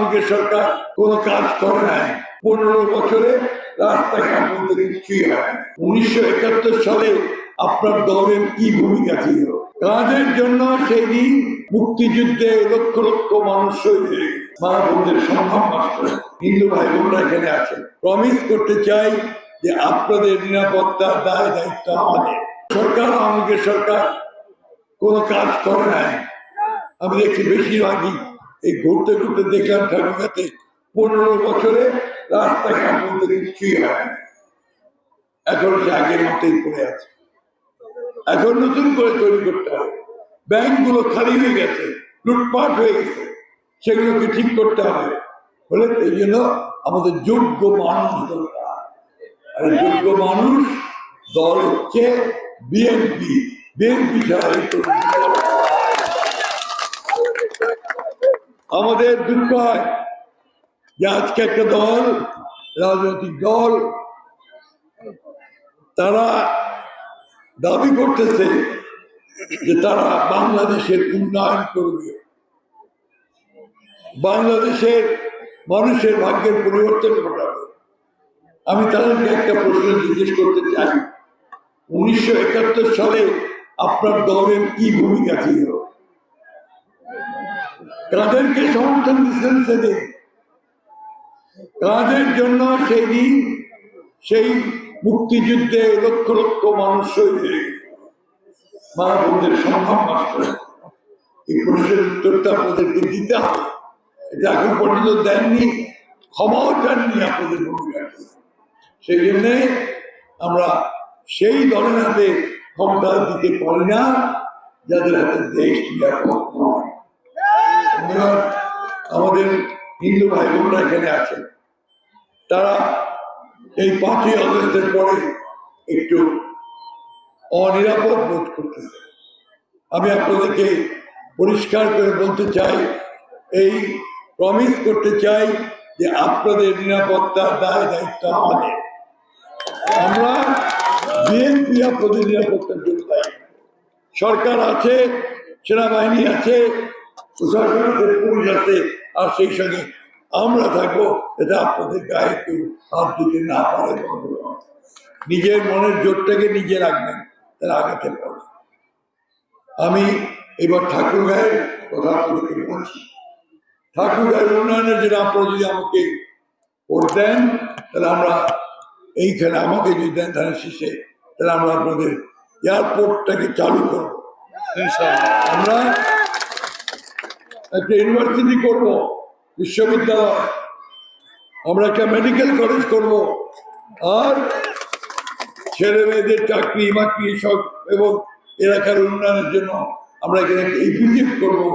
আওয়ামী সরকার কোনো কাজ করে নাই। 15 বছরে রাস্তাঘাট বলতে কিছুই হয়। 1971 সালে আপনার দলের কি ভূমিকা ছিল? কাজের জন্য সেই দিন মুক্তিযুদ্ধে লক্ষ লক্ষ মানুষ শহীদ হয়ে গেছে। মা বোনদের সম্মান নষ্ট হয়েছে। হিন্দু ভাই বোনরা এখানে আছেন। প্রমিস করতে চাই যে আপনাদের নিরাপত্তার দায় দায়িত্ব আমাদের। সরকার আওয়ামী সরকার কোনো কাজ করে নাই। আমি দেখছি বেশিরভাগই এই ঘুরতে ঘুরতে দেখলাম ঠাকুরগাতে 15 বছরে রাস্তাঘাট বলতে কিছুই হয়। এখন সে আগের মতোই পড়ে আছে। এখন নতুন করে তৈরি করতে হবে। ব্যাংকগুলো খালি হয়ে গেছে, লুটপাট হয়ে গেছে, সেগুলোকে ঠিক করতে হবে। বলে এই জন্য আমাদের যোগ্য মানুষ দরকার। আর যোগ্য মানুষ দল হচ্ছে বিএনপি। বিএনপি ছাড়া আমাদের দুঃখ হয় যে আজকে একটা দল, রাজনৈতিক দল, তারা দাবি করতেছে যে তারা বাংলাদেশের উন্নয়ন করবে, বাংলাদেশের মানুষের ভাগ্যের পরিবর্তন ঘটাবে। আমি তাদেরকে একটা প্রশ্ন জিজ্ঞেস করতে চাই, 1971 সালে আপনার দলের কি ভূমিকা ছিল? কাদেরকে সমর্থন দিচ্ছেন সেদিন? কাদের জন্য সেই দিন সেই মুক্তিযুদ্ধে লক্ষ লক্ষ মানুষ শহীদ হয়ে গেছে? মা বোনদের সম্মান নষ্ট হয়েছে। এই প্রশ্নের উত্তরটা আপনাদেরকে দিতে হবে। এটা এখন পর্যন্ত দেননি, ক্ষমাও চাননি আপনাদের ভূমিকা। সেই জন্যে আমরা সেই দলের হাতে ক্ষমতা দিতে পারি না যাদের হাতে দেশ নিরাপদ নয়। আমাদের হিন্দু ভাই বোনরা এখানে আছেন, তারা এই 5ই আগস্টের পরে একটু অনিরাপদ বোধ করতেছে। আমি আপনাদেরকে পরিষ্কার করে বলতে চাই, এই প্রমিস করতে চাই যে আপনাদের নিরাপত্তার দায় দায়িত্ব আমাদের। আমরা বিএনপি আপনাদের নিরাপত্তার জন্য দায়ী। সরকার আছে, সেনাবাহিনী আছে, প্রশাসন আছে, পুলিশ আছে, আর সেই সঙ্গে আমরা থাকবো, এটা আপনাদের গায়ে কেউ হাত দিতে না পারে। নিজের মনের জোরটাকে নিজে রাখবেন, তারা আগাতে পারবে। আমি এবার ঠাকুরগাঁয়ের কথা আপনাদেরকে বলছি। ঠাকুরগাঁয়ের উন্নয়নের জন্য আপনারা যদি আমাকে ভোট দেন, তাহলে আমরা এইখানে আমাকে যদি দেন ধানের শীষে, তাহলে আমরা আপনাদের এয়ারপোর্টটাকে চালু করব। আমরা একটা ইউনিভার্সিটি করব, বিশ্ববিদ্যালয়, আমরা একটা মেডিকেল কলেজ করব, আর ছেলে মেয়েদের চাকরি বাকরি সব এবং এলাকার উন্নয়নের জন্য আমরা এখানে এই ভিজিট করবো।